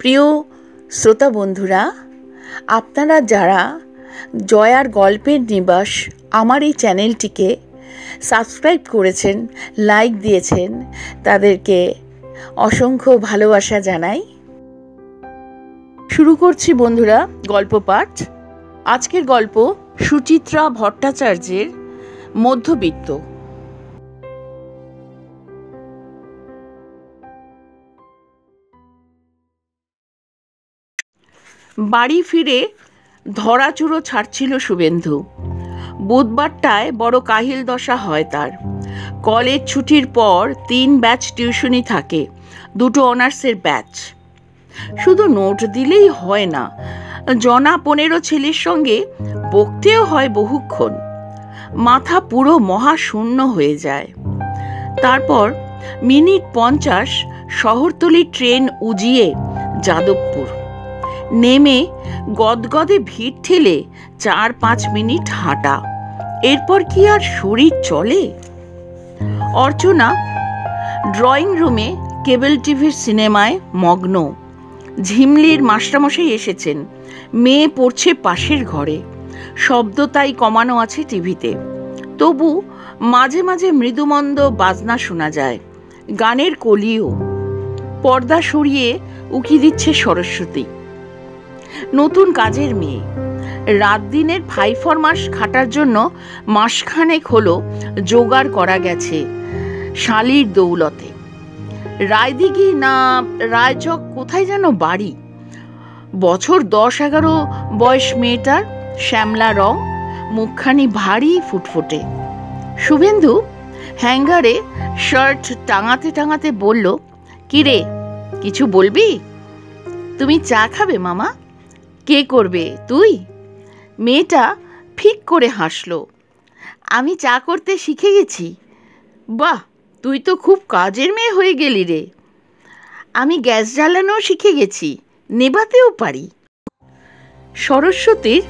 প্রিয় শ্রোতা বন্ধুরা, আপনারা যারা জয়ার গল্পের নিবাস আমার এই চ্যানেলটিকে সাবস্ক্রাইব করেছেন, লাইক দিয়েছেন, তাদেরকে অসংখ্য ভালোবাসা জানাই। শুরু করছি বন্ধুরা গল্প পাঠ। আজকের গল্প সুচিত্রা ভট্টাচার্যের মধ্যবিত্ত। বাড়ি ফিরে ধরাচুরো ছাড়ছিল শুভেন্দু। বুধবারটায় বড় কাহিল দশা হয় তার। কলেজ ছুটির পর 3 ব্যাচ টিউশনি থাকে, 2 অনার্সের ব্যাচ। শুধু নোট দিলেই হয় না, জনা 15 ছেলের সঙ্গে বকতেও হয় বহুক্ষণ। মাথা পুরো মহাশূন্য হয়ে যায়। তারপর মিনিট 50 শহরতলি ট্রেন উজিয়ে যাদবপুর। নেমে গদগদে ভিড় ঠেলে 4-5 মিনিট হাঁটা। এরপর কি আর শরীর চলে? অর্চনা ড্রয়িং রুমে কেবল টিভির সিনেমায় মগ্ন। ঝিমলির মাস্টারমশাই এসেছেন, মেয়ে পড়ছে পাশের ঘরে। শব্দ তাই কমানো আছে টিভিতে, তবু মাঝে মাঝে মৃদুমন্দ বাজনা শোনা যায়, গানের কলিও। পর্দা সরিয়ে উকি দিচ্ছে সরস্বতী, নতুন কাজের মেয়ে। রাত দিনের 5 মাস খাটার জন্য মাসখানেক হলো জোগাড় করা গেছে শালির দৌলতে। রায়দিঘি না রায়চক কোথায় যেন বাড়ি। বছর 10-11 বয়স মেয়েটার, শ্যামলা রং, মুখখানি ভারী ফুটফুটে। শুভেন্দু হ্যাঙ্গারে শার্ট টাঙাতে টাঙাতে বলল, কিরে, কিছু বলবি? তুমি চা খাবে মামা? কে করবে, তুই? মেয়েটা ফিক করে হাসলো। আমি চা করতে শিখে গেছি। বাহ, তুই তো খুব কাজের মেয়ে হয়ে গেলি রে। আমি গ্যাস জ্বালানো শিখে গেছি, নেভাতেও পারি। সরস্বতীর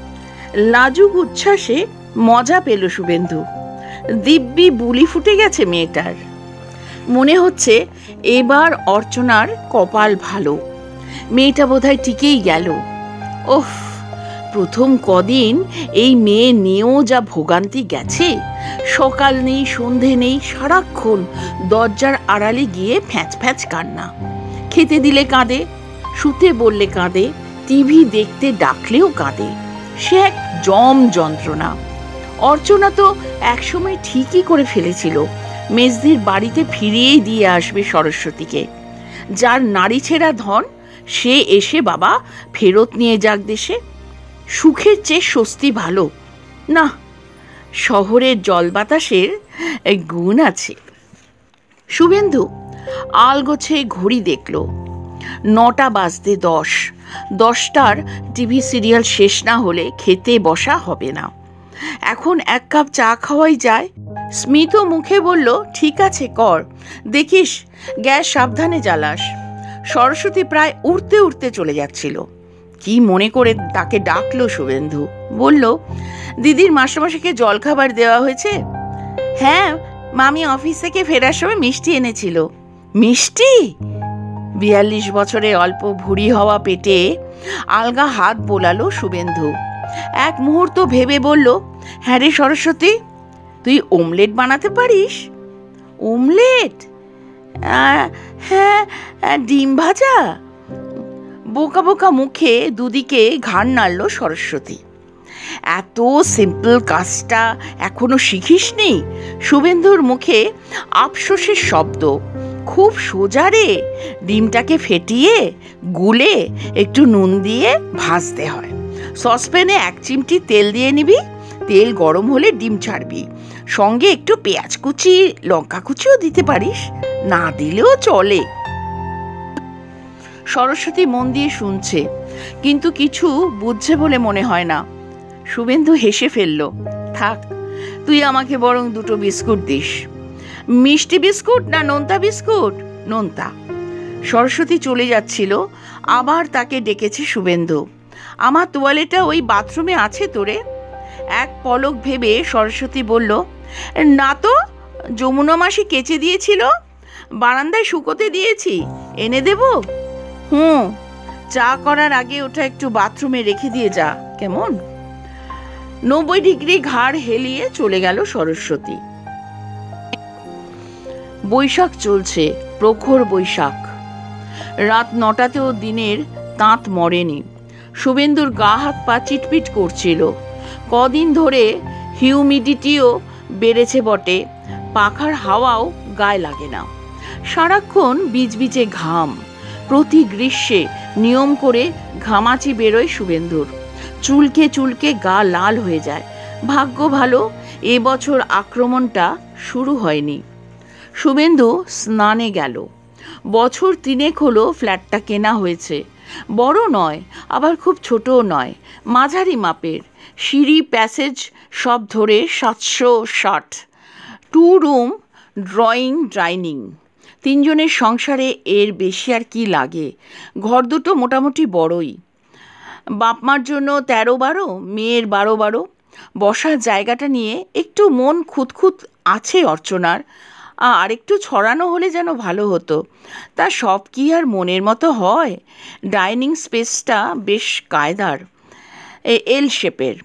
লাজুক উচ্ছ্বাসে মজা পেল শুভেন্দু। দিব্যি বুলি ফুটে গেছে মেয়েটার। মনে হচ্ছে এবার অর্চনার কপাল ভালো, মেয়েটা বোধহয় টিকেই গেল। ওফ, প্রথম কদিন এই মেয়ে নিয়েও যা ভোগান্তি গেছে। সকাল নেই, সন্ধে নেই, সারাক্ষণ দরজার আড়ালে গিয়ে ফ্যাঁচ ফ্যাঁচ কান্না। খেতে দিলে কাঁদে, শুতে বললে কাঁদে, টিভি দেখতে ডাকলেও কাঁদে। সে এক জম যন্ত্রণা। অর্চনা তো একসময় ঠিকই করে ফেলেছিল মেজদির বাড়িতে ফিরিয়েই দিয়ে আসবে সরস্বতীকে। যার নারী ছেঁড়া ধন, সে এসে বাবা ফেরত নিয়ে যাক দেশে। সুখের চেয়ে স্বস্তি ভালো না। শহরের জল বাতাসের গুণ আছে। শুভেন্দু আলগোছে ঘড়ি দেখল, 9টা বাজতে 10। 10টার টিভি সিরিয়াল শেষ না হলে খেতে বসা হবে না। এখন 1 কাপ চা খাওয়াই যায়। স্মিত মুখে বলল, ঠিক আছে কর, দেখিস গ্যাস সাবধানে জ্বালাস। সরস্বতী প্রায় উড়তে উড়তে চলে যাচ্ছিল। কি মনে করে তাকে ডাকলো শুভেন্দু। বলল, দিদির মাস্টারমশাইকে জলখাবার দেওয়া হয়েছে? হ্যাঁ, মামি অফিস থেকে ফেরার সময় মিষ্টি এনেছিল। মিষ্টি? 42 বছরে অল্প ভুঁড়ি হওয়া পেটে আলগা হাত বোলালো শুভেন্দু। এক মুহূর্ত ভেবে বলল, হ্যাঁ রে সরস্বতী, তুই ওমলেট বানাতে পারিস? ওমলেট? হ্যাঁ, ডিম ভাজা। বোকা বোকা মুখে দুদিকে ঘাড় নাড়ল সরস্বতী। এত সিম্পল কাজটা এখনো শিখিসনি? শুভেন্দুর মুখে আফসোসের শব্দ। খুব সোজা রে। ডিমটাকে ফেটিয়ে গুলে একটু নুন দিয়ে ভাজতে হয়। সসপ্যানে 1 চিমটি তেল দিয়ে নিবি। তেল গরম হলে ডিম ছাড়বি। সঙ্গে একটু পেঁয়াজ কুচি, লঙ্কা কুচিও দিতে পারিস, না দিলেও চলে। সরস্বতী মন দিয়ে শুনছে, কিন্তু কিছু বুঝছে বলে মনে হয় না। শুভেন্দু হেসে ফেলল, থাক, তুই আমাকে বরং 2 বিস্কুট দিস। মিষ্টি বিস্কুট না নোনতা বিস্কুট? নোনতা। সরস্বতী চলে যাচ্ছিল, আবার তাকে ডেকেছে শুভেন্দু। আমার তোয়ালেটা ওই বাথরুমে আছে তোরে? এক পলক ভেবে সরস্বতী বলল, না তো, যমুনা মাসি কেচে দিয়েছিল, বারান্দায় শুকোতে দিয়েছি, এনে দেব? চা করার আগে ওটা একটু বাথরুমে রেখে দিয়ে যা, কেমন? 90 ডিগ্রি ঘাড় হেলিয়ে চলে গেল সরস্বতী। বৈশাখ চলছে, প্রখর বৈশাখ। রাত 9টাতেও দিনের তাঁত মরেনি। শুভেন্দুর গা হাত পা চিটপিট করছিল। কদিন ধরে হিউমিডিটিও বেড়েছে বটে, পাখার হাওয়াও গায়ে লাগে না। সারাক্ষণ বিজবিজে ঘাম। প্রতি গ্রীষ্মে নিয়ম করে ঘামাচি বেরোয় শুভেন্দুর। চুলকে চুলকে গা লাল হয়ে যায়। ভাগ্য ভালো, এবছর আক্রমণটা শুরু হয়নি। শুভেন্দু স্নানে গেল। বছর 3 হলো ফ্ল্যাটটা কেনা হয়েছে। বড় নয়, আবার খুব ছোটও নয়, মাঝারি মাপের। সিঁড়ি প্যাসেজ সব ধরে 760। 2 রুম, ড্রয়িং, ডাইনিং। 3 জনের সংসারে এর বেশি আর কি লাগে? ঘর দুটো মোটামুটি বড়ই। বাপমার জন্য 13-12, মেয়ের 12-12। বসার জায়গাটা নিয়ে একটু মন খুঁতখুত আছে অর্চনার। আর একটু ছড়ানো হলে যেন ভালো হতো। তা সব কি আর মনের মতো হয়? ডাইনিং স্পেসটা বেশ কায়দার, এল শেপের।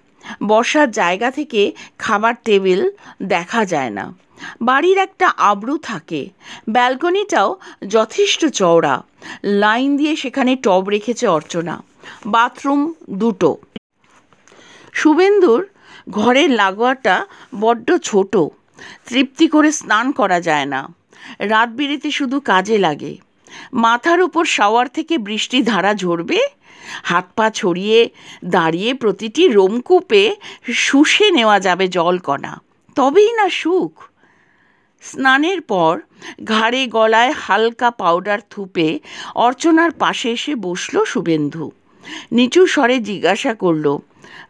বসার জায়গা থেকে খাবার টেবিল দেখা যায় না। বাড়ির একটা আবরু থাকে। ব্যালকনিটাও যথেষ্ট চওড়া। লাইন দিয়ে সেখানে টব রেখেছে অর্চনা। বাথরুম 2টো। শুভেন্দুর ঘরের লাগোয়াটা বড্ড ছোট, তৃপ্তি করে স্নান করা যায় না। রাত বিরেতে শুধু কাজে লাগে। মাথার উপর শাওয়ার থেকে বৃষ্টি ধারা ঝরবে, হাত পা ছড়িয়ে দাঁড়িয়ে প্রতিটি রোমকূপে শুষে নেওয়া যাবে জলকণা, তবেই না সুখ। স্নানের পর ঘাড়ে গলায় হালকা পাউডার থুপে অর্চনার পাশে এসে বসল শুভেন্দু। নিচু স্বরে জিজ্ঞাসা করল,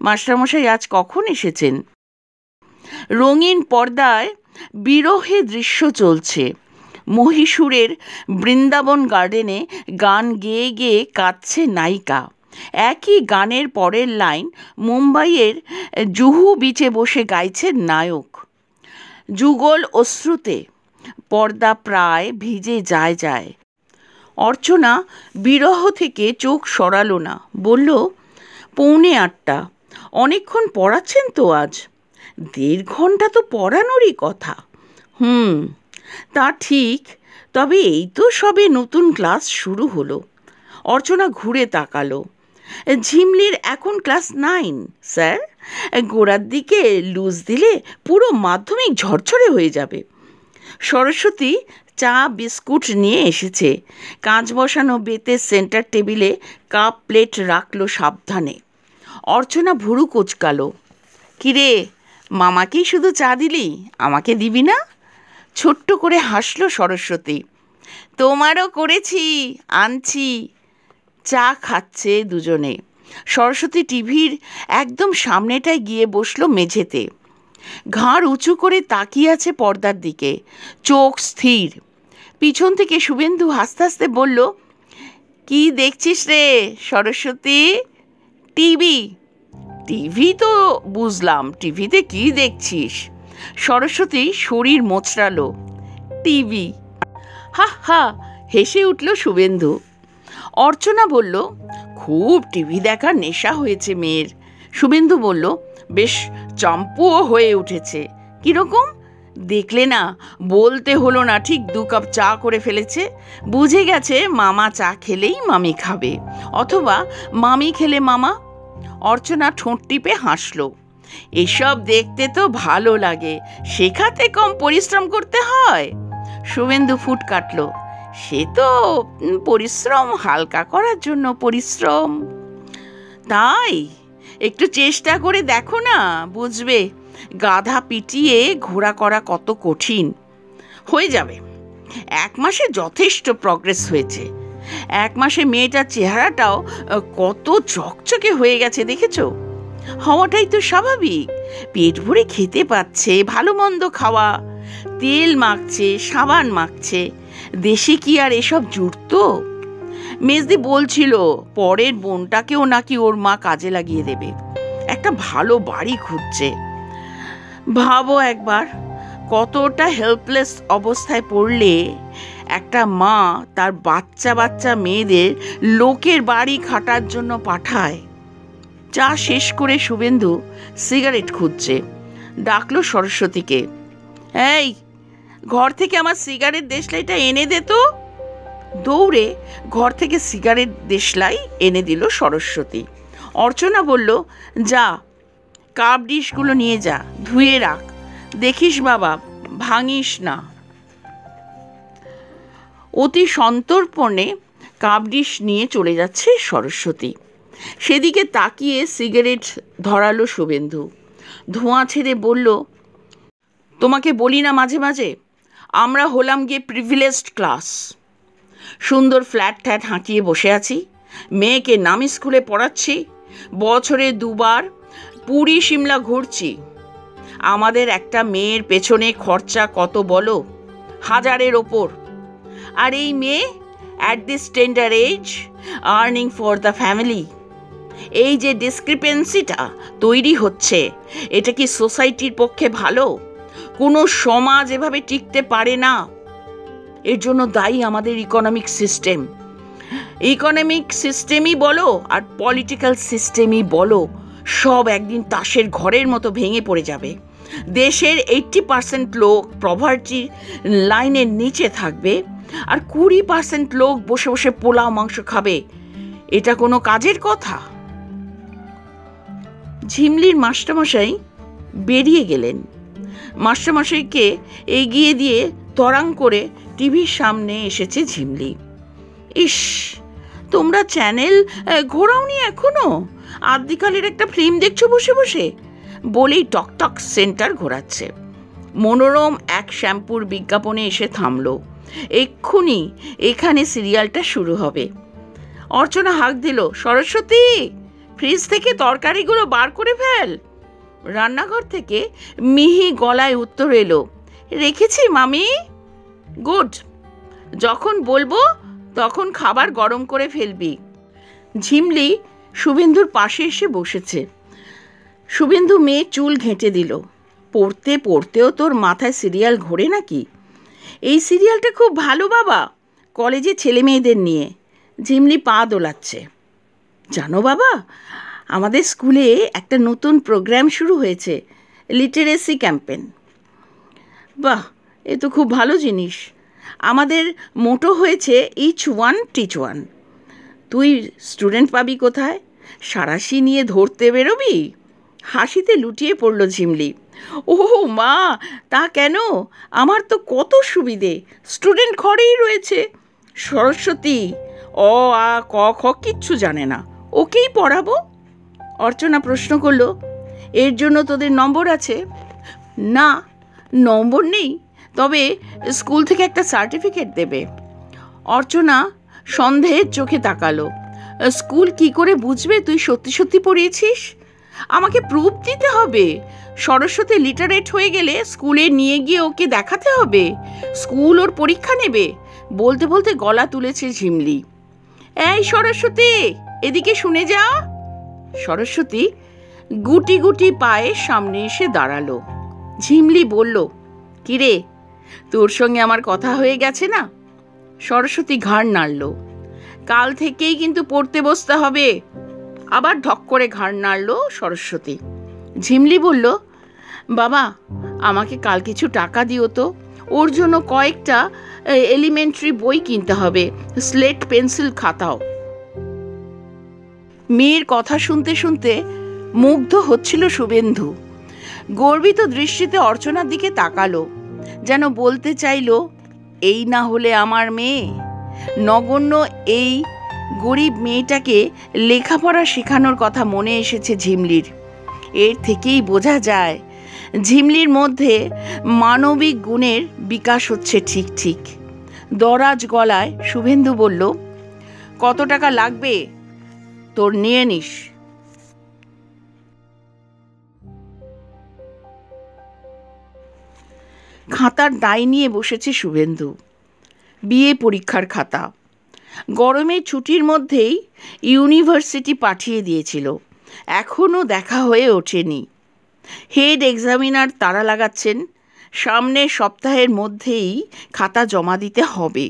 মাস্টারমশাই আজ কখন এসেছেন? রঙিন পর্দায় বিরহে দৃশ্য চলছে। মহীশূরের বৃন্দাবন গার্ডেনে গান গেয়ে গেয়ে কাঁদছে নায়িকা। একই গানের পরের লাইন মুম্বাইয়ের জুহু বিচে বসে গাইছে নায়ক। যুগল অশ্রুতে পর্দা প্রায় ভিজে যায়। অর্চনা বিরহ থেকে চোখ সরালো না, বলল, 7:45। অনেকক্ষণ পড়াচ্ছেন তো আজ? 1.5 ঘন্টা তো পড়ানোরই কথা। তা ঠিক, তবে এই তো সবে নতুন ক্লাস শুরু হলো। অর্চনা ঘুরে তাকালো। ঝিমলির এখন ক্লাস 9, স্যার। গোড়ার দিকে লুজ দিলে পুরো মাধ্যমিক ঝরঝরে হয়ে যাবে। সরস্বতী চা বিস্কুট নিয়ে এসেছে। কাঁচ বসানো বেতের সেন্টার টেবিলে কাপ প্লেট রাখলো সাবধানে। অর্চনা ভুরু কোচকালো। কিরে, মামাকেই শুধু চা দিলি, আমাকে দিবি না? ছোট্ট করে হাসল সরস্বতী। তোমারও করেছি, আনছি। চা খাচ্ছে দুজনে। সরস্বতী টিভির একদম সামনেটায় গিয়ে বসলো মেঝেতে। ঘাড় উঁচু করে তাকিয়ে আছে পর্দার দিকে, চোখ স্থির। পিছন থেকে শুভেন্দু হাসতে হাসতে বলল, কি দেখছিস রে সরস্বতী? টিভি। টিভি তো বুঝলাম, টিভিতে কি দেখছিস? সরস্বতী শরীর মোচড়ালো। টিভি। হা হা হেসে উঠল শুভেন্দু। অর্চনা বলল, খুব টিভি দেখার নেশা হয়েছে মেয়ের। শুভেন্দু বলল, বেশ চাম্পুও হয়ে উঠেছে। কিরকম? দেখলে না, বলতে হলো না, ঠিক 2 কাপ চা করে ফেলেছে। বুঝে গেছে মামা চা খেলেই মামি খাবে, অথবা মামি খেলে মামা। অর্চনা ঠোঁট টিপে হাসল। এসব দেখতে তো ভালো লাগে, শেখাতে কম পরিশ্রম করতে হয়। শুভেন্দু ফুট কাটল। সে তো পরিশ্রম হালকা করার জন্য পরিশ্রম। তাই একটু চেষ্টা করে দেখো না, বুঝবে গাধা পিটিয়ে ঘোড়া করা কত কঠিন। হয়ে যাবে। 1 মাসে যথেষ্ট প্রগ্রেস হয়েছে। 1 মাসে মেয়েটার চেহারাটাও কত চকচকে হয়ে গেছে দেখেছো? হওয়াটাই তো স্বাভাবিক। পেট ভরে খেতে পাচ্ছে, ভালো মন্দ খাওয়া, তেল মাখছে, সাবান মাখছে। দেশে কি আর এসব জুটতো? মেজদি বলছিল পরের বোনটাকেও নাকি ওর মা কাজে লাগিয়ে দেবে। একটা ভালো বাড়ি খুঁজছে। ভাবো একবার, কতটা হেল্পলেস অবস্থায় পড়লে একটা মা তার বাচ্চা বাচ্চা মেয়েদের লোকের বাড়ি খাটার জন্য পাঠায়। চা শেষ করে শুভেন্দু সিগারেট খুঁজছে। ডাকলো সরস্বতীকে, এই ঘর থেকে আমার সিগারেট দেশলাইটা এনে দে তো। দৌড়ে ঘর থেকে সিগারেট দেশলাই এনে দিল সরস্বতী। অর্চনা বলল, যা কাপ ডিশগুলো নিয়ে যা, ধুয়ে রাখ, দেখিস বাবা ভাঙিস না। অতি সন্তর্পণে কাপ ডিশ নিয়ে চলে যাচ্ছে সরস্বতী। সেদিকে তাকিয়ে সিগারেট ধরালো শুভেন্দু। ধোঁয়া ছেড়ে বলল, তোমাকে বলি না মাঝে মাঝে, আমরা হলাম গিয়ে প্রিভিলেজড ক্লাস। সুন্দর ফ্ল্যাট ট্যাট হাঁটিয়ে বসে আছি, মেয়েকে নামি স্কুলে পড়াচ্ছি, বছরে 2 বার পুরী সিমলা ঘুরছি। আমাদের একটা মেয়ের পেছনে খরচা কত বলো? 1000-এর ওপর। আর এই মেয়ে at this tender age earning for the family. এই যে ডিসক্রিপেন্সিটা তৈরি হচ্ছে, এটা কি সোসাইটির পক্ষে ভালো? কোনো সমাজ এভাবে টিকতে পারে না। এর জন্য দায়ী আমাদের ইকোনমিক সিস্টেমই বলো আর পলিটিক্যাল সিস্টেমই বলো, সব একদিন তাসের ঘরের মতো ভেঙে পড়ে যাবে। দেশের 80% লোক পভার্টি লাইনের নিচে থাকবে, আর 20% লোক বসে বসে পোলাও মাংস খাবে। এটা কোনো কাজের কথা? ঝিমলির মাস্টারমশাই বেরিয়ে গেলেন। মাস্টারমশাইকে এগিয়ে দিয়ে তরাং করে টিভির সামনে এসেছে ঝিমলি। ইস, তোমরা চ্যানেল ঘোরাওনি এখনো? আদিকালের একটা ফিল্ম দেখছো বসে বসে? বলেই টকটক সেন্টার ঘোরাচ্ছে। মনোরম এক শ্যাম্পুর বিজ্ঞাপনে এসে থামলো। এক্ষুনি এখানে সিরিয়ালটা শুরু হবে। অর্চনা হাঁক দিল, সরস্বতী ফ্রিজ থেকে তরকারিগুলো বার করে ফেল। রান্নাঘর থেকে মিহি গলায় উত্তর এলো, রেখেছি মামি। গুড, যখন বলবো তখন খাবার গরম করে ফেলবি। ঝিমলি শুভেন্দুর পাশে এসে বসেছে। শুভেন্দু মেয়ে চুল ঘেঁটে দিল। পড়তে পড়তেও তোর মাথায় সিরিয়াল ঘোরে নাকি? এই সিরিয়ালটা খুব ভালো বাবা, কলেজে ছেলে মেয়েদের নিয়ে। ঝিমলি পা দোলাচ্ছে। জানো বাবা, আমাদের স্কুলে একটা নতুন প্রোগ্রাম শুরু হয়েছে, লিটারেসি ক্যাম্পেন। বাহ, এ তো খুব ভালো জিনিস। আমাদের মোটো হয়েছে ইচ ওয়ান টিচ ওয়ান। তুই স্টুডেন্ট পাবি কোথায়? সাঁড়াশি নিয়ে ধরতে বেরোবি? হাসিতে লুটিয়ে পড়ল ঝিমলি। ও মা, তা কেন? আমার তো কত সুবিধে, স্টুডেন্ট ঘরেই রয়েছে। সরস্বতী অ আ ক খ কিচ্ছু জানে না, ওকেই পড়াবো। অর্চনা প্রশ্ন করল, এর জন্য তোদের নম্বর আছে? না, নম্বর নেই, তবে স্কুল থেকে একটা সার্টিফিকেট দেবে। অর্চনা সন্দেহের চোখে তাকালো। স্কুল কি করে বুঝবে তুই সত্যি সত্যি পড়িয়েছিস? আমাকে প্রুফ দিতে হবে। সরস্বতী লিটারেট হয়ে গেলে স্কুলে নিয়ে গিয়ে ওকে দেখাতে হবে। স্কুল ওর পরীক্ষা নেবে। বলতে বলতে গলা তুলেছে ঝিমলি। এই সরস্বতী, এদিকে শুনে যা। সরস্বতী গুটি গুটি পায়ে সামনে এসে দাঁড়ালো। ঝিমলি বলল, কিরে, তোর সঙ্গে আমার কথা হয়ে গেছে না? সরস্বতী ঘাড় নাড়ল। কাল থেকেই কিন্তু পড়তে বসতে হবে। আবার ঢক করে ঘাড় নাড়ল সরস্বতী। ঝিমলি বলল, বাবা আমাকে কাল কিছু টাকা দিও তো, ওর জন্য কয়েকটা এলিমেন্টারি বই কিনতে হবে, স্লেট পেন্সিল খাতাও। মেয়ের কথা শুনতে শুনতে মুগ্ধ হচ্ছিল শুভেন্দু। গর্বিত দৃষ্টিতে অর্চনার দিকে তাকালো, যেন বলতে চাইল, এই না হলে আমার মেয়ে। নগণ্য এই গরিব মেয়েটাকে লেখাপড়া শেখানোর কথা মনে এসেছে ঝিমলির। এর থেকেই বোঝা যায় ঝিমলির মধ্যে মানবিক গুণের বিকাশ হচ্ছে। ঠিক ঠিক। দরাজ গলায় শুভেন্দু বলল, কত টাকা লাগবে তোর, নিয়ে নিস। খাতার দায় নিয়ে বসেছে শুভেন্দু। বিএ পরীক্ষার খাতা। গরমের ছুটির মধ্যেই ইউনিভার্সিটি পাঠিয়ে দিয়েছিল, এখনও দেখা হয়ে ওঠেনি। হেড এক্সামিনার তাড়া লাগাচ্ছেন, সামনের সপ্তাহের মধ্যেই খাতা জমা দিতে হবে।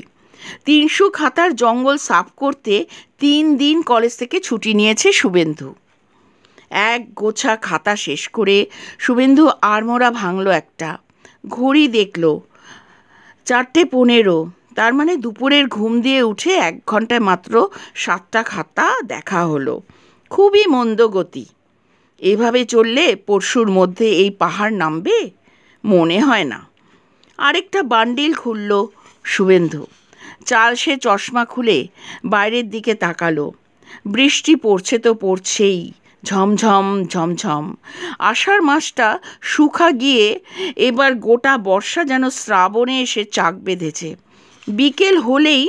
300 খাতার জঙ্গল সাফ করতে 3 দিন কলেজ থেকে ছুটি নিয়েছে শুভেন্দু। এক গোছা খাতা শেষ করে শুভেন্দু আড়মোড়া ভাঙল একটা। ঘড়ি দেখল 4:15। তার মানে দুপুরের ঘুম দিয়ে উঠে 1 ঘন্টায় মাত্র 7টা খাতা দেখা হলো। খুবই মন্দ গতি। এভাবে চললে পরশুর মধ্যে এই পাহাড় নামবে মনে হয় না। আরেকটা বান্ডিল খুলল শুভেন্দু। চালসে চশমা খুলে বাইরের দিকে তাকালো। বৃষ্টি পড়ছে তো পড়ছেই, ঝমঝম ঝমঝম। আষাঢ় মাসটা শুকা গিয়ে এবার গোটা বর্ষা যেন শ্রাবণে এসে চাক বেঁধেছে। বিকেল হলেই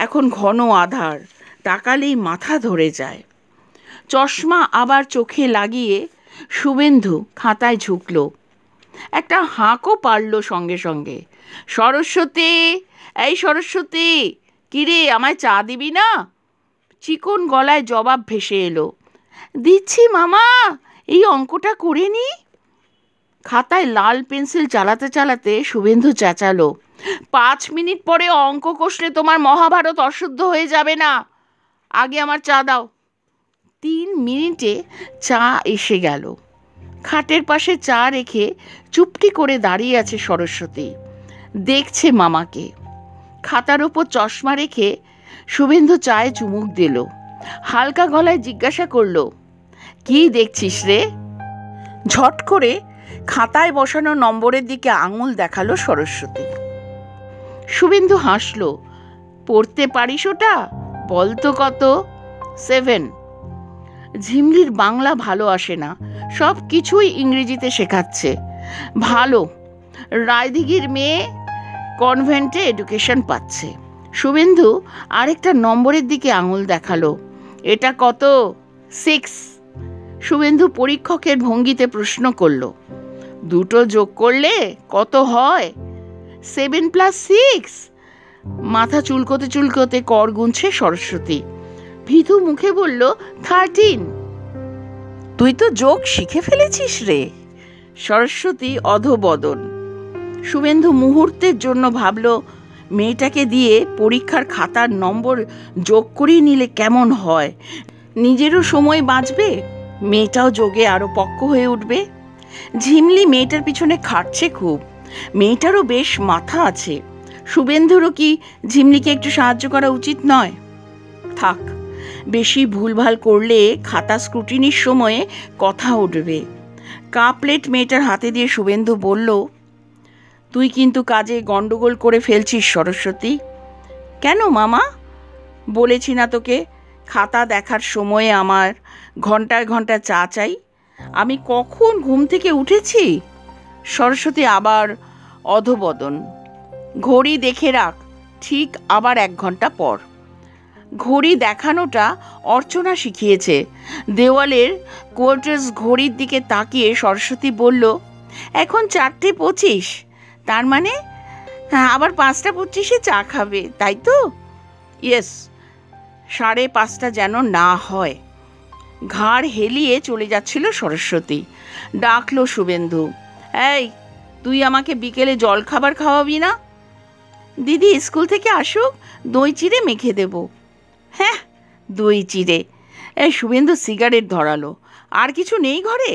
এখন ঘন আঁধার, তাকালেই মাথা ধরে যায়। চশমা আবার চোখে লাগিয়ে শুভেন্দু খাতায় ঝুঁকল। একটা হাঁকও পারল সঙ্গে সঙ্গে। সরস্বতী, এই সরস্বতী, কিরে আমায় চা দিবি না? চিকন গলায় জবাব ভেসে এলো, দিচ্ছি মামা, এই অঙ্কটা করে নি। খাতায় লাল পেন্সিল চালাতে চালাতে শুভেন্দু চেঁচালো, 5 মিনিট পরে অঙ্ক কষলে তোমার মহাভারত অশুদ্ধ হয়ে যাবে না। আগে আমার চা দাও। 3 মিনিটে চা এসে গেল। খাটের পাশে চা রেখে চুপটি করে দাঁড়িয়ে আছে সরস্বতী, দেখছে মামাকে। খাতার ওপর চশমা রেখে শুভেন্দু চায়ে চুমুক দিল। হালকা গলায় জিজ্ঞাসা করলো, কি দেখছিস রে? ঝট করে খাতায় বসানো নম্বরের দিকে আঙুল দেখালো সরস্বতী। শুভেন্দু হাসলো, পড়তে পারিস ওটা? বলতো কত? 7। ঝিমলির বাংলা ভালো আসে না, সব কিছুই ইংরেজিতে শেখাচ্ছে। ভালো, রায়দিঘির মেয়ে কনভেন্টে এডুকেশন পাচ্ছে। শুভেন্দু আরেকটা নম্বরের দিকে আঙুল দেখালো, এটা কত? 6। শুভেন্দু পরীক্ষকের ভঙ্গিতে প্রশ্ন করল, দুটো যোগ করলে কত হয়? 7 + 6। মাথা চুলকোতে চুলকোতে কর গুনছে সরস্বতী। ভীতু মুখে বলল, 13। তুই তো যোগ শিখে ফেলেছিস রে। সরস্বতী অধোবদন। শুভেন্দু মুহূর্তের জন্য ভাবল, মেয়েটাকে দিয়ে পরীক্ষার খাতার নম্বর যোগ করিয়ে নিলে কেমন হয়। নিজেরও সময় বাঁচবে, মেয়েটাও যোগে আরও পক্ক হয়ে উঠবে। ঝিমলি মেয়েটার পিছনে খাটছে খুব, মেয়েটারও বেশ মাথা আছে। শুভেন্দুরও কি ঝিমলিকে একটু সাহায্য করা উচিত নয়? থাক, বেশি ভুলভাল করলে খাতা স্ক্রুটিনির সময়ে কথা উঠবে। কাপ প্লেট মেয়েটার হাতে দিয়ে শুভেন্দু বলল, তুই কিন্তু কাজে গন্ডগোল করে ফেলছিস সরস্বতী। কেন মামা? বলেছি না তোকে, খাতা দেখার সময়ে আমার ঘন্টায় ঘন্টায় চা চাই? আমি কখন ঘুম থেকে উঠেছি? সরস্বতী আবার অধোবদন। ঘড়ি দেখে রাখ, ঠিক আবার 1 ঘন্টা পর। ঘড়ি দেখানোটা অর্চনা শিখিয়েছে। দেওয়ালের কোয়ার্টার্স ঘড়ির দিকে তাকিয়ে সরস্বতী বলল, এখন 4:25। তার মানে আবার 5:25 চা খাবে, তাই তো? ইয়েস, 5:30 যেন না হয়। ঘাড় হেলিয়ে চলে যাচ্ছিল সরস্বতী। ডাকলো শুভেন্দু, এই তুই আমাকে বিকেলে জল খাবার খাওয়াবি না? দিদি স্কুল থেকে আসুক, দই চিড়ে মেখে দেব। হ্যাঁ, দই চিড়ে। এই শুভেন্দু সিগারেট ধরালো, আর কিছু নেই ঘরে?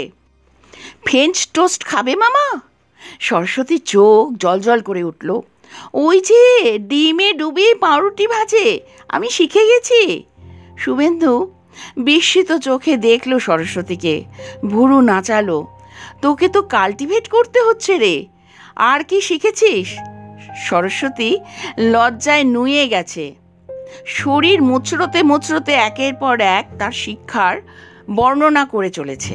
ফ্রেঞ্চ টোস্ট খাবে মামা? সরস্বতীর চোখ জল করে উঠল। ওই যে ডিমে ডুবিয়ে পাউরুটি ভাজে, আমি শিখে গেছি। শুভেন্দু বিস্মিত চোখে দেখল সরস্বতীকে, ভুরু নাচালো। তোকে তো কাল্টিভেট করতে হচ্ছে রে, আর কি শিখেছিস? সরস্বতী লজ্জায় নুয়ে গেছে। শরীর মুচড়োতে মুচড়োতে একের পর এক তার শিক্ষার বর্ণনা করে চলেছে।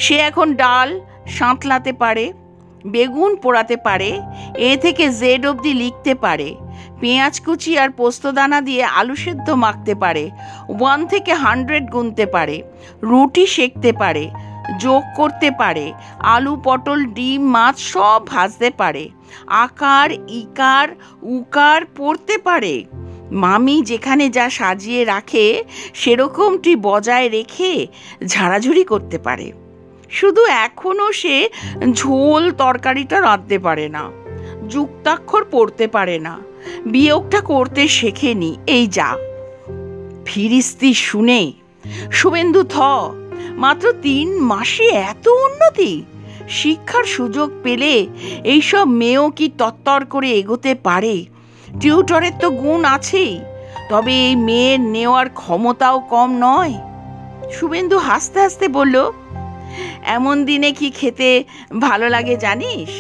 সে এখন ডাল সাঁতলাতে পারে, বেগুন পোড়াতে পারে, এ থেকে জেড অবধি লিখতে পারে, পেঁয়াজ কুচি আর পোস্তদানা দিয়ে আলু সেদ্ধ মাখতে পারে, 1 থেকে 100 গুনতে পারে, রুটি সেঁকতে পারে, যোগ করতে পারে, আলু পটল ডিম মাছ সব ভাজতে পারে, আকার ইকার উকার পড়তে পারে, মামি যেখানে যা সাজিয়ে রাখে সেরকমটি বজায় রেখে ঝাড়াঝুড়ি করতে পারে। শুধু এখনও সে ঝোল তরকারিটা রাঁধতে পারে না, যুক্তাক্ষর পড়তে পারে না, বিয়োগটা করতে শেখেনি, এই যা। ফিরিস্তি শুনে শুভেন্দু মাত্র 3 মাসে এত উন্নতি! শিক্ষার সুযোগ পেলে এইসব মেয়েও কি তত্তর করে এগোতে পারে? টিউটরের তো গুণ আছেই, তবে এই মেয়ের নেওয়ার ক্ষমতাও কম নয়। শুভেন্দু হাসতে হাসতে বলল, এমন দিনে কি খেতে ভালো লাগে জানিস?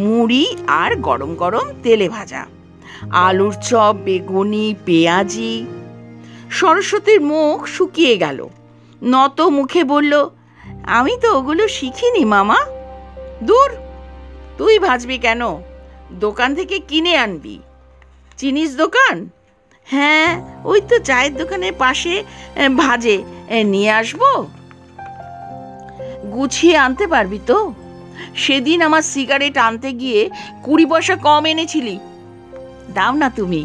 মুড়ি আর গরম গরম তেলে ভাজা, আলুর চপ, বেগুনি, পেঁয়াজি। সরস্বতীর মুখ শুকিয়ে গেল। নত মুখে বলল, আমি তো ওগুলো শিখিনি মামা। দূর, তুই ভাজবি কেন? দোকান থেকে কিনে আনবি। চিনিস দোকান? হ্যাঁ, ওই তো চায়ের দোকানের পাশে ভাজে, নিয়ে আসবো। গুছিয়ে আনতে পারবি তো? সেদিন আমার সিগারেট আনতে গিয়ে 20 পয়সা কম এনেছিলি। দাও না তুমি,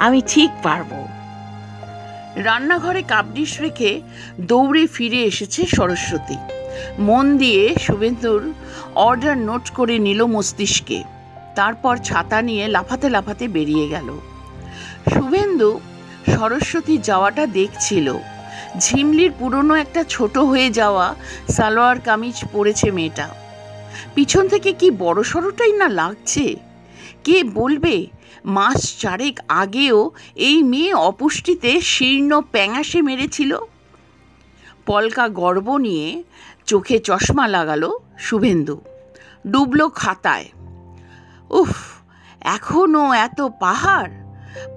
আমি ঠিক পারবো। রান্নাঘরে কাপডিশ রেখে দৌড়ে ফিরে এসেছে সরস্বতী। মন দিয়ে শুভেন্দুর অর্ডার নোট করে নিল মস্তিষ্কে। তারপর ছাতা নিয়ে লাফাতে লাফাতে বেরিয়ে গেল। শুভেন্দু সরস্বতী যাওয়াটা দেখছিল। ঝিমলির পুরনো একটা ছোট হয়ে যাওয়া সালোয়ার কামিজ পরেছে মেয়েটা। পিছন থেকে কি বড় সড়োটাই না লাগছে। কে বলবে মাস 4 আগেও এই মেয়ে অপুষ্টিতে শীর্ণ প্যাঙাসে মেরেছিল। পলকা গর্ব নিয়ে চোখে চশমা লাগালো শুভেন্দু। ডুবলো খাতায়। উফ, এখনো এত পাহাড়!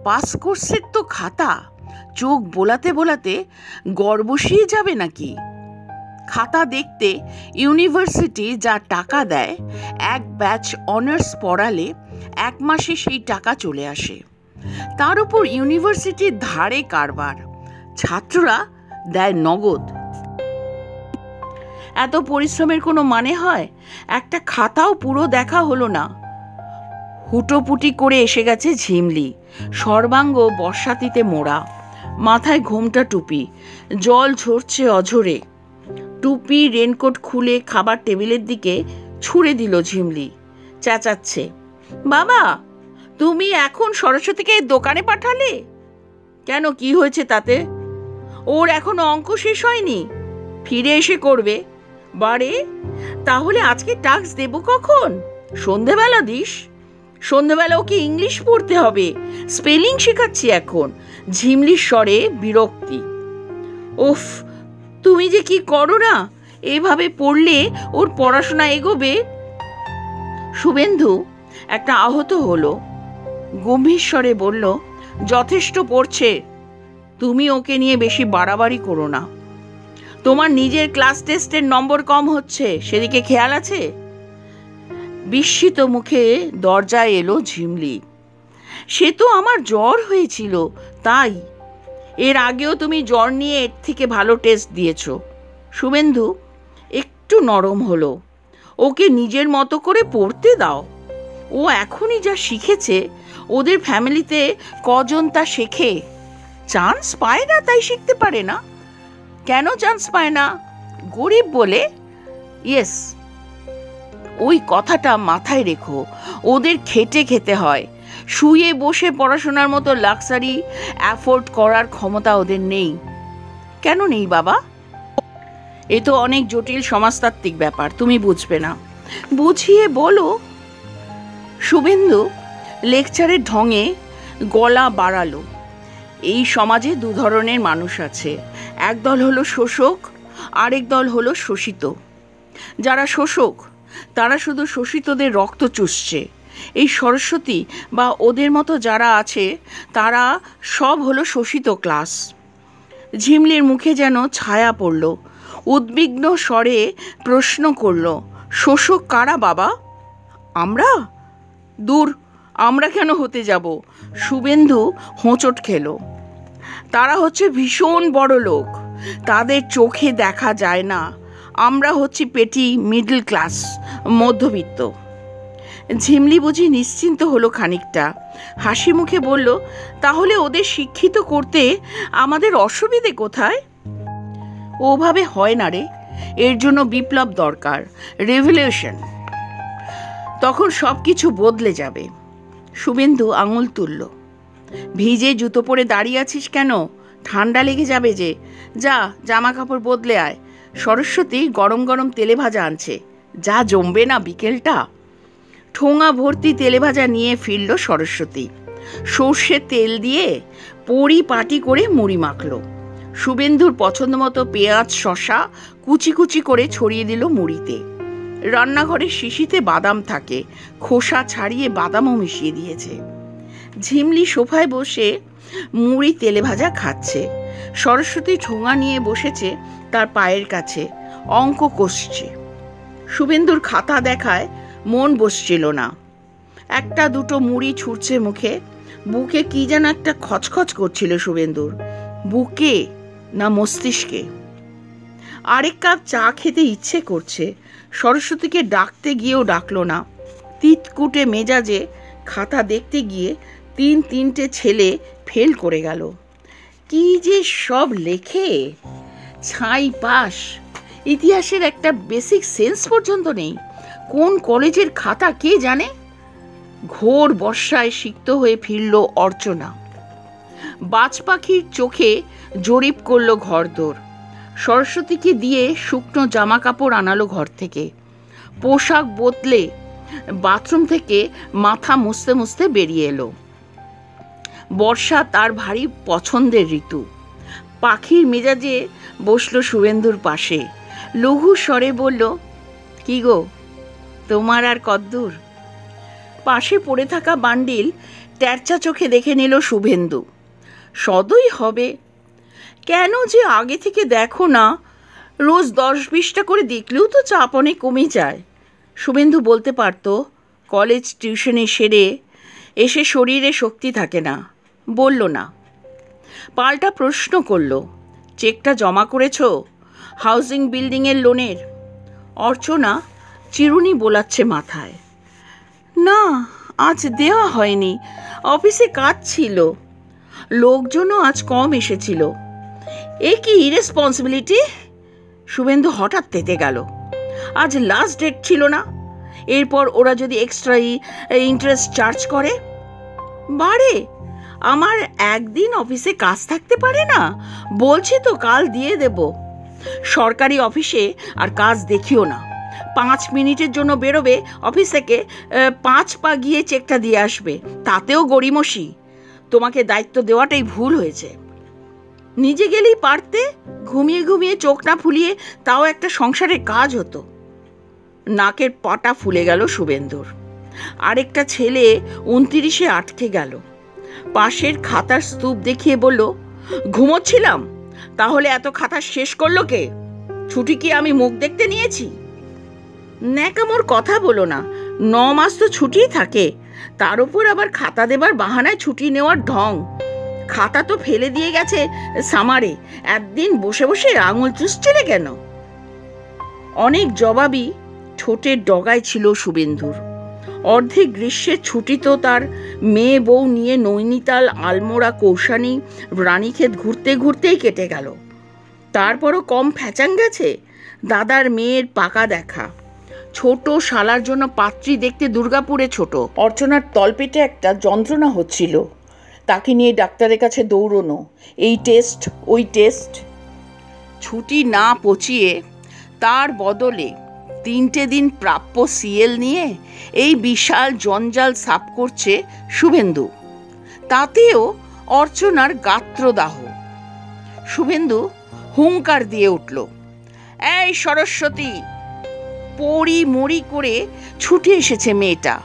পাস কোর্সের তো খাতা। চোখ বোলাতে বোলাতে গড় বসিয়ে যাবে নাকি? খাতা দেখতে ইউনিভার্সিটি যা টাকা দেয়, এক ব্যাচ অনার্স পড়ালে 1 মাসে সেই টাকা চলে আসে। তার উপর ইউনিভার্সিটির ধারে কারবার, ছাত্ররা দেয় নগদ। এত পরিশ্রমের কোনো মানে হয়? একটা খাতাও পুরো দেখা হলো না। হুটোপুটি করে এসে গেছে ঝিমলি, সর্বাঙ্গ বর্ষাতিতে মোড়া, মাথায় ঘোমটা টুপি, জল ঝরছে অঝরে। টুপি রেনকোট খুলে খাবার টেবিলের দিকে ছুঁড়ে দিল ঝিমলি। চেঁচাচ্ছে, বাবা, তুমি এখন সরস্বতীকে দোকানে পাঠালে কেন? কি হয়েছে তাতে? ওর এখনো অঙ্ক শেষ হয়নি, ফিরে এসে করবে। বারে, তাহলে আজকে টাস্ক দেব কখন? সন্ধেবেলা দিস। সন্ধেবেলা ওকে ইংলিশ পড়তে হবে, স্পেলিং শেখাচ্ছি এখন। ঝিমলির স্বরে বিরক্তি। উফ, তুমি যে কি করো না! এভাবে পড়লে ওর পড়াশোনা এগোবে? শুভেন্দু একটা আহত হলো, গম্ভীর স্বরে বলল, যথেষ্ট পড়ছে, তুমি ওকে নিয়ে বেশি বাড়াবাড়ি করো না। তোমার নিজের ক্লাস টেস্টের নম্বর কম হচ্ছে, সেদিকে খেয়াল আছে? বিস্মিত মুখে দরজায় এলো ঝিমলি। সে তো আমার জ্বর হয়েছিল তাই। এর আগেও তুমি জ্বর নিয়ে এর থেকে ভালো টেস্ট দিয়েছ। শুভেন্দু একটু নরম হলো। ওকে নিজের মতো করে পড়তে দাও। ও এখনই যা শিখেছে, ওদের ফ্যামিলিতে কজন তা শেখে? চান্স পায় না তাই শিখতে পারে না? কেন চান্স পায় না? গরিব বলে? ইয়েস, ওই কথাটা মাথায় রেখো। ওদের খেটে খেতে হয়। শুয়ে বসে পড়াশোনার মতো লাক্সারি অ্যাফোর্ড করার ক্ষমতা ওদের নেই। কেন নেই বাবা? এ তো অনেক জটিল সমাজতাত্ত্বিক ব্যাপার, তুমি বুঝবে না। বুঝিয়ে বলো। শুভেন্দু লেকচারের ঢঙে গলা বাড়ালো। এই সমাজে 2 ধরনের মানুষ আছে। একদল হলো শোষক, আরেক দল হলো শোষিত। যারা শোষক তারা শুধু শোষিতদের রক্ত চুষছে। এই সরস্বতী বা ওদের মতো যারা আছে তারা সব হলো শোষিত ক্লাস। ঝিমলির মুখে যেন ছায়া পড়ল। উদ্বিগ্ন স্বরে প্রশ্ন করল, শোষক কারা বাবা? আমরা? দূর, আমরা কেন হতে যাব? শুভেন্দু হোঁচট খেল। তারা হচ্ছে ভীষণ বড় লোক, তাদের চোখে দেখা যায় না। আমরা হচ্ছি পেটি মিডল ক্লাস, মধ্যবিত্ত। ঝিমলি বুঝি নিশ্চিন্ত হলো খানিকটা। হাসি মুখে বলল, তাহলে ওদের শিক্ষিত করতে আমাদের অসুবিধে কোথায়? ওভাবে হয় না রে, এর জন্য বিপ্লব দরকার, রেভলিউশন। তখন সব কিছু বদলে যাবে। শুভেন্দু আঙুল তুলল। ভিজে জুতো পরে দাঁড়িয়ে আছিস কেন? ঠান্ডা লেগে যাবে যে। যা জামা কাপড় বদলে আয়। সরস্বতী গরম গরম তেলে ভাজা আনছে, যা জমবে না বিকেলটা। ঠোঙা ভর্তি তেলে ভাজা নিয়ে ফিরল সরস্বতী। সর্ষের তেল দিয়ে পরিপাটি করে মুড়ি মাখল। শুভেন্দুর পছন্দ মতো পেঁয়াজ শসা কুচি কুচি করে ছড়িয়ে দিল মুড়িতে। রান্নাঘরের শিশিতে বাদাম থাকে, খোসা ছাড়িয়ে বাদামও মিশিয়ে দিয়েছে। ঝিমলি সোফায় বসে মুড়ি তেলে ভাজা খাচ্ছে। সরস্বতী ঠোঙা নিয়ে বসেছে তার পায়ের কাছে, অঙ্ক কষছে। শুভেন্দুর খাতা দেখায় মন বসছিল না। একটা দুটো মুড়ি ছুটছে মুখে। বুকে কি যেন একটা খচখচ করছিল শুভেন্দুর। বুকে না মস্তিষ্কে। আরেক কাপ চা খেতে ইচ্ছে করছে। সরস্বতীকে ডাকতে গিয়েও ডাকলো না। তিতকুটে মেজাজে খাতা দেখতে গিয়ে তিনটে ছেলে ফেল করে গেল। কি যে সব লেখে! ছাই পাস, ইতিহাসের একটা বেসিক সেন্স পর্যন্ত নেই। কোন কলেজের খাতা কে জানে? ঘোর বর্ষায় সিক্ত হয়ে ফিরল অর্চনা। বাজ পাখির চোখে জরিপ করলো ঘরদোর। সরস্বতীকে দিয়ে শুকনো জামা কাপড় আনালো ঘর থেকে। পোশাক বদলে বাথরুম থেকে মাথা মুছতে মুছতে বেরিয়ে এলো। বর্ষা তার ভারী পছন্দের ঋতু। পাখির মেজাজে বসলো শুভেন্দুর পাশে। লঘু স্বরে বলল, কি গো, তোমার আর কদ্দূর? পাশে পড়ে থাকা বান্ডিল ট্যারচা চোখে দেখে নিল শুভেন্দু। সদই হবে। কেন যে আগে থেকে দেখো না? রোজ 10-20টা করে দেখলেও তো চাপ অনেক কমে যায়। শুভেন্দু বলতে পারত, কলেজ টিউশনে সেরে এসে শরীরে শক্তি থাকে না। বলল না। পাল্টা প্রশ্ন করল, চেকটা জমা করেছো হাউজিং বিল্ডিংয়ের লোনের? অর্চনা চিরুনি বোলাচ্ছে মাথায়। না, আজ দেওয়া হয়নি, অফিসে কাজ ছিল। লোকজনও আজ কম এসেছিল। এ কি ইরেসপন্সিবিলিটি! শুভেন্দু হঠাৎ তেতে গেল। আজ লাস্ট ডেট ছিল না? এরপর ওরা যদি এক্সট্রা ইন্টারেস্ট চার্জ করে? বারে, আমার একদিন অফিসে কাজ থাকতে পারে না? বলছি তো কাল দিয়ে দেব। সরকারি অফিসে আর কাজ দেখিও না। 5 মিনিটের জন্য বেরোবে অফিস থেকে, 5 পা গিয়ে চেকটা দিয়ে আসবে, তাতেও গড়িমসি। তোমাকে দায়িত্ব দেওয়াটাই ভুল হয়েছে। নিজে গেলেই পারতে, ঘুমিয়ে ঘুমিয়ে চোখ না ফুলিয়ে তাও একটা সংসারের কাজ হতো। নাকের পাটা ফুলে গেল শুভেন্দুর। আরেকটা ছেলে 29-এ আটকে গেল। পাশের খাতার স্তূপ দেখিয়ে বলল, ঘুমোচ্ছিলাম, তাহলে এত খাতা শেষ করলো কে? ছুটি কি আমি মুখ দেখতে নিয়েছি? ন্যাকামোর কথা বলো না। 9 মাস তো ছুটিই থাকে, তার উপর আবার খাতা দেবার বাহানায় ছুটি নেওয়ার ঢং। খাতা তো ফেলে দিয়ে গেছে সামারে, একদিন বসে বসে আঙুল চুষছিলে কেন? অনেক জবাবই ঠোঁটের ডগায় ছিল শুভেন্দুর। অর্ধেক গ্রীষ্মের ছুটি তো তার মেয়ে বউ নিয়ে নৈনিতাল, আলমোড়া, কৌশানী, রানীক্ষেত ঘুরতে ঘুরতেই কেটে গেল। তারপরও কম ফ্যাচাং গেছে দাদার মেয়ের পাকা দেখা। ছোট শালার জন্য পাত্রী দেখতে দুর্গাপুরে ছোট। অর্চনার তলপেটে একটা যন্ত্রণা হচ্ছিল। তাকে নিয়ে ডাক্তারের কাছে দৌড়নো, এই টেস্ট ওই টেস্ট। ছুটি না পচিয়ে তার বদলে 3টে দিন প্রাপ্য সিএল নিয়ে এই বিশাল জঞ্জাল সাফ করছে শুভেন্দু। তাতেও অর্চনার গাত্রদাহ। শুভেন্দু হুঙ্কার দিয়ে উঠল, এই সরস্বতী! পড়ি মরি করে ছুটে এসেছে মেয়েটা।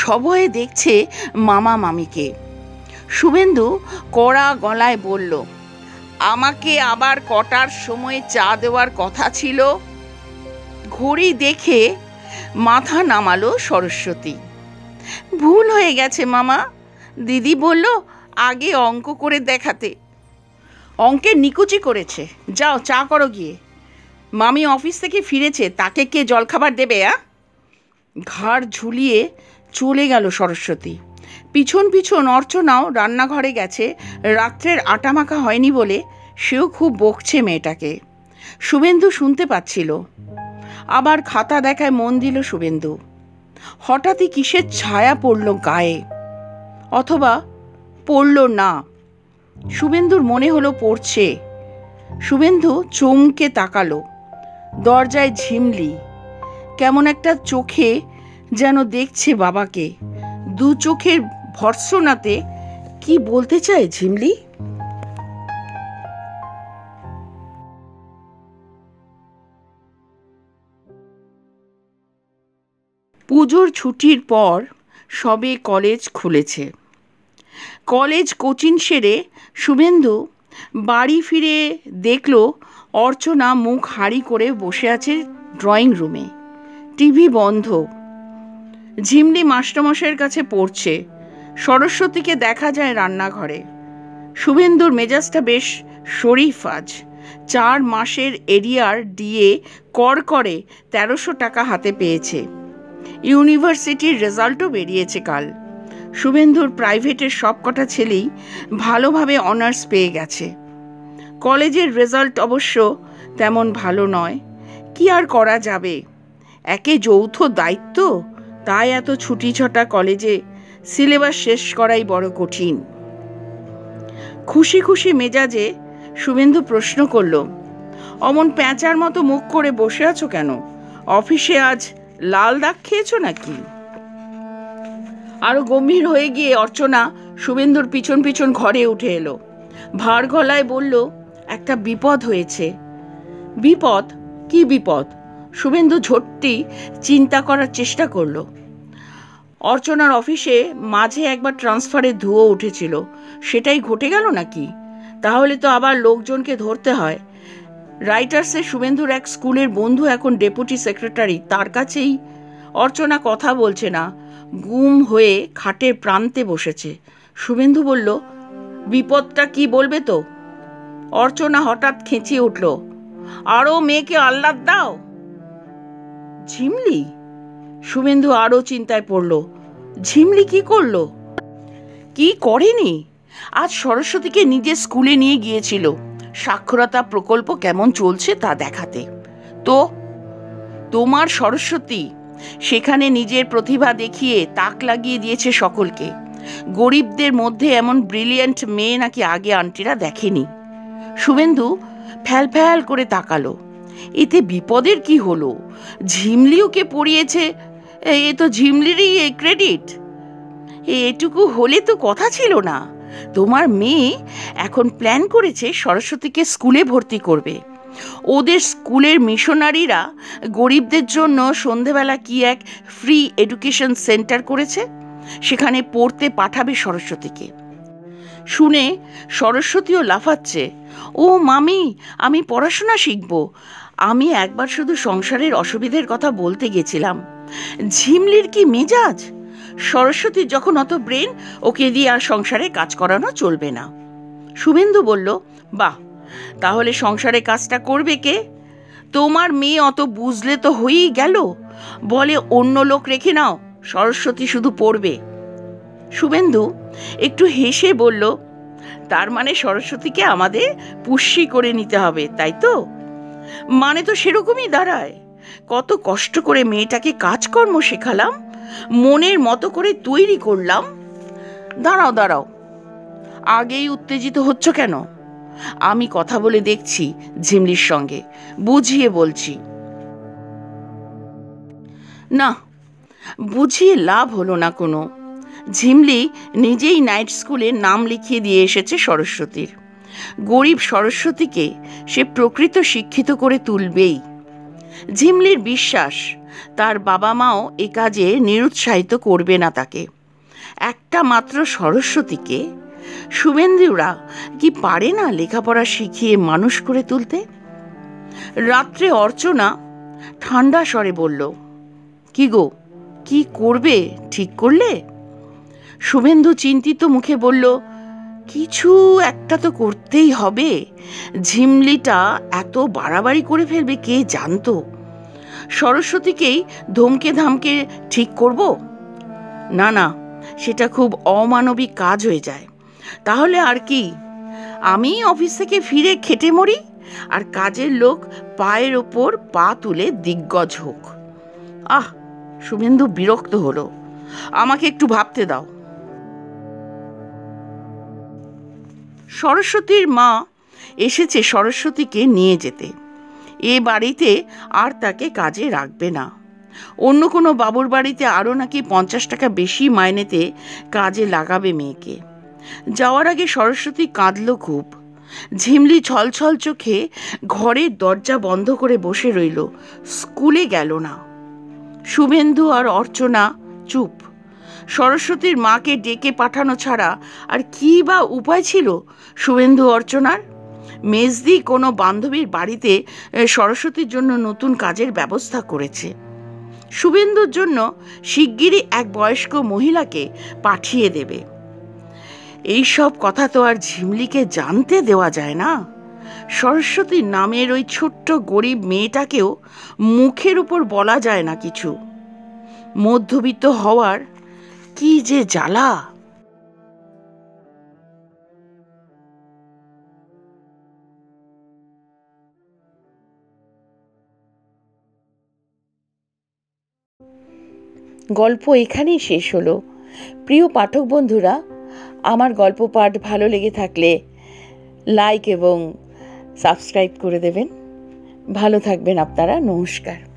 সভয়ে দেখছে মামা মামিকে। শুভেন্দু কড়া গলায় বলল, আমাকে আবার কটার সময় চা দেওয়ার কথা ছিল? ঘড়ি দেখে মাথা নামালো সরস্বতী। ভুল হয়ে গেছে মামা, দিদি বলল আগে অঙ্ক করে দেখাতে। অঙ্কের নিকুচি করেছে, যাও চা করো গিয়ে। মামি অফিস থেকে ফিরেছে, তাকে কে জলখাবার দেবে? ঘাড় ঝুলিয়ে চলে গেল সরস্বতী। পিছন পিছন অর্চনাও রান্নাঘরে গেছে। রাত্রের আটা মাখা হয়নি বলে সেও খুব বকছে মেয়েটাকে। শুভেন্দু শুনতে পাচ্ছিল। আবার খাতা দেখায় মন দিল শুভেন্দু। হঠাৎই কিসের ছায়া পড়ল গায়ে। অথবা পড়ল না। শুভেন্দুর মনে হলো পড়ছে। শুভেন্দু চমকে তাকালো। দরজায় ঝিমলি কেমন একটা চোখে যেন দেখছে বাবাকে। দু চোখের ভর্ৎসনাতে কি বলতে চায় ঝিমলি? পুজোর ছুটির পর সবে কলেজ খুলেছে। কলেজ কোচিং সেরে শুভেন্দু বাড়ি ফিরে দেখল অর্চনা মুখ হাঁড়ি করে বসে আছে ড্রয়িং রুমে। টিভি বন্ধ। ঝিমলি মাস্টারমশাইয়ের কাছে পড়ছে। সরস্বতীকে দেখা যায় রান্নাঘরে। শুভেন্দুর মেজাজটা বেশ শরীফ আজ। 4 মাসের এরিয়ার দিয়ে কর করে 1300 টাকা হাতে পেয়েছে। ইউনিভার্সিটির রেজাল্টও বেরিয়েছে কাল। শুভেন্দুর প্রাইভেটের সবকটা ছেলেই ভালোভাবে অনার্স পেয়ে গেছে। কলেজের রেজাল্ট অবশ্য তেমন ভালো নয়। কি আর করা যাবে, একে যৌথ দায়িত্ব, তাই এত ছুটি ছটা কলেজে সিলেবাস শেষ করাই বড় কঠিন। খুশি খুশি মেজাজে শুভেন্দু প্রশ্ন করল, অমন প্যাঁচার মতো মুখ করে বসে আছো কেন? অফিসে আজ লাল দাগ খেয়েছো নাকি? আরো গম্ভীর হয়ে গিয়ে অর্চনা শুভেন্দুর পিছন পিছন ঘরে উঠে এলো। ভার গলায় বলল, একটা বিপদ হয়েছে। বিপদ? কি বিপদ? শুভেন্দু ঝট্টি চিন্তা করার চেষ্টা করলো। অর্চনার অফিসে মাঝে একবার ট্রান্সফারের ধুয়ো উঠেছিল, সেটাই ঘটে গেল নাকি? তাহলে তো আবার লোকজনকে ধরতে হয়। রাইটার্সে শুভেন্দুর এক স্কুলের বন্ধু এখন ডেপুটি সেক্রেটারি, তার কাছেই। অর্চনা কথা বলছে না, গুম হয়ে খাটের প্রান্তে বসেছে। শুভেন্দু বলল, বিপদটা কি বলবে তো? অর্চনা হঠাৎ খেঁচিয়ে উঠল, আরো মেয়েকে আহ্লাদ দাও। ঝিমলি? শুভেন্দু আরো চিন্তায় পড়ল। ঝিমলি কি করলো? কি করেনি? আজ সরস্বতীকে নিজের স্কুলে নিয়ে গিয়েছিল সাক্ষরতা প্রকল্প কেমন চলছে তা দেখাতে। তো তোমার সরস্বতী সেখানে নিজের প্রতিভা দেখিয়ে তাক লাগিয়ে দিয়েছে সকলকে। গরিবদের মধ্যে এমন ব্রিলিয়েন্ট মেয়ে নাকি আগে আন্টিরা দেখেনি। শুভেন্দু ফ্যাল ফ্যাল করে তাকালো। এতে বিপদের কি হলো? ঝিমলি ওকে পড়িয়েছে, এ তো ঝিমলিরই ক্রেডিট। এটুকু হলে তো কথা ছিল না। তোমার মেয়ে এখন প্ল্যান করেছে সরস্বতীকে স্কুলে ভর্তি করবে। ওদের স্কুলের মিশনারিরা গরিবদের জন্য সন্ধেবেলা কি এক ফ্রি এডুকেশন সেন্টার করেছে, সেখানে পড়তে পাঠাবে সরস্বতীকে। শুনে সরস্বতীও লাফাচ্ছে, ও মামি, আমি পড়াশোনা শিখব। আমি একবার শুধু সংসারের অসুবিধের কথা বলতে গেছিলাম। ঝিমলির কি মেজাজ! সরস্বতীর যখন অত ব্রেন, ওকে দিয়ে আর সংসারে কাজ করানো চলবে না। শুভেন্দু বলল, বাহ, তাহলে সংসারে কাজটা করবে কে? তোমার মেয়ে অত বুঝলে তো হয়েই গেল। বলে অন্য লোক রেখে নাও, সরস্বতী শুধু পড়বে। শুভেন্দু একটু হেসে বলল, তার মানে সরস্বতীকে আমাদের পুষ্যি করে নিতে হবে, তাই তো? মানে তো সেরকমই দাঁড়ায়। কত কষ্ট করে মেয়েটাকে কাজকর্ম শেখালাম, মনের মতো করে তৈরি করলাম। দাঁড়াও দাঁড়াও, আগেই উত্তেজিত হচ্ছ কেন? আমি কথা বলে দেখছি ঝিমলির সঙ্গে, বুঝিয়ে বলছি। না, বুঝিয়ে লাভ হলো না কোনো। ঝিমলি নিজেই নাইট স্কুলে নাম লিখিয়ে দিয়ে এসেছে সরস্বতীর। গরিব সরস্বতীকে সে প্রকৃত শিক্ষিত করে তুলবেই। ঝিমলির বিশ্বাস তার বাবা মাও এ কাজে নিরুৎসাহিত করবে না তাকে। একটা মাত্র সরস্বতীকে শুভেন্দুরা কি পারে না লেখাপড়া শিখিয়ে মানুষ করে তুলতে? রাত্রে অর্চনা ঠান্ডা স্বরে বলল, কি গো, কি করবে ঠিক করলে? শুভেন্দু চিন্তিত মুখে বলল, কিছু একটা তো করতেই হবে। ঝিমলিটা এত বাড়াবাড়ি করে ফেলবে কে জানতো? সরস্বতীকেই ধমকে ধামকে ঠিক করব? না না, সেটা খুব অমানবিক কাজ হয়ে যায়। তাহলে আর কি, আমি অফিস থেকে ফিরে খেটে মরি, আর কাজের লোক পায়ের ওপর পা তুলে দিগ্গজ হোক। আহ! শুভেন্দু বিরক্ত হলো। আমাকে একটু ভাবতে দাও। সরস্বতীর মা এসেছে সরস্বতীকে নিয়ে যেতে। এ বাড়িতে আর তাকে কাজে রাখবে না। অন্য কোনো বাবুর বাড়িতে আরও নাকি 50 টাকা বেশি মাইনেতে কাজে লাগাবে মেয়েকে। যাওয়ার আগে সরস্বতী কাঁদল খুব। ঝিমলি ছলছল চোখে ঘরের দরজা বন্ধ করে বসে রইল, স্কুলে গেল না। শুভেন্দু আর অর্চনা চুপ। সরস্বতীর মাকে ডেকে পাঠানো ছাড়া আর কি বা উপায় ছিল শুভেন্দু অর্চনার? মেজদি কোনো বান্ধবীর বাড়িতে সরস্বতীর জন্য নতুন কাজের ব্যবস্থা করেছে। শুভেন্দুর জন্য শিগগিরই এক বয়স্ক মহিলাকে পাঠিয়ে দেবে। এই সব কথা তো আর ঝিমলিকে জানতে দেওয়া যায় না। সরস্বতীর নামের ওই ছোট্ট গরিব মেয়েটাকেও মুখের উপর বলা যায় না কিছু। মধ্যবিত্ত হওয়ার কি যে জ্বালা! গল্প এখানেই শেষ হলো। প্রিয় পাঠক বন্ধুরা, আমার গল্প পাঠ ভালো লেগে থাকলে লাইক এবং সাবস্ক্রাইব করে দেবেন। ভালো থাকবেন আপনারা। নমস্কার।